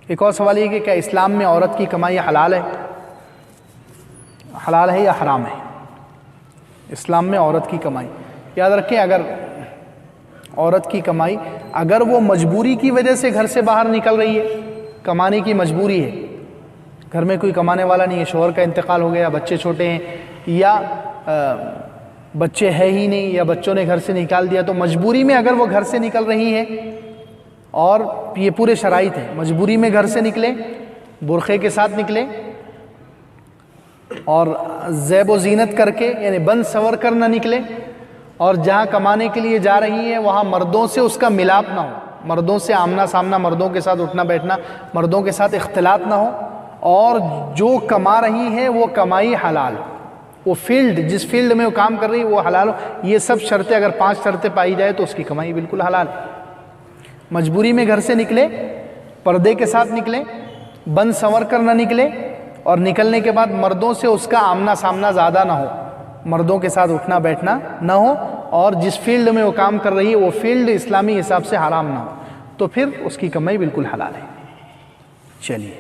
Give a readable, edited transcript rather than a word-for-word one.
ایک اور سوال یہ کہ کیا اسلام میں عورت کی کمائی حلال ہے؟ حلال ہے یا حرام ہے؟ اسلام میں عورت کی کمائی، یاد رکھیں اگر عورت کی کمائی اگر وہ مجبوری کی وجہ سے گھر سے باہر نکل رہی ہے، کمانے کی مجبوری ہے، گھر میں کوئی کمانے والا نہیں ہے، شوہر کا انتقال ہو گیا، بچے چھوٹے ہیں، یا بچے ہے ہی نہیں، یا بچوں نے گھر سے نکال دیا، تو مجبوری میں اگر وہ گھر سے نکل رہی ہے اور یہ پورے شرائط ہیں، مجبوری میں گھر سے نکلیں، برقعے کے ساتھ نکلیں اور زیب و زینت کر کے یعنی بند سور کر نہ نکلیں، اور جہاں کمانے کے لیے جا رہی ہے وہاں مردوں سے اس کا ملاپ نہ ہو، مردوں سے آمنا سامنا، مردوں کے ساتھ اٹھنا بیٹھنا، مردوں کے ساتھ اختلاط نہ ہو، اور جو کما رہی ہے وہ کمائی حلال، وہ فیلڈ جس فیلڈ میں وہ کام کر رہی ہے وہ حلال ہو۔ یہ سب شرطیں اگر 5 شرطیں پائی جائے تو اس کی کمائی بالکل حلال ہے۔ مجبوری میں گھر سے نکلے، پردے کے ساتھ نکلیں، بند سنور کر نہ نکلے، اور نکلنے کے بعد مردوں سے اس کا آمنا سامنا زیادہ نہ ہو، مردوں کے ساتھ اٹھنا بیٹھنا نہ ہو، اور جس فیلڈ میں وہ کام کر رہی ہے وہ فیلڈ اسلامی حساب سے حرام نہ ہو، تو پھر اس کی کمائی بالکل حلال ہے۔ چلیے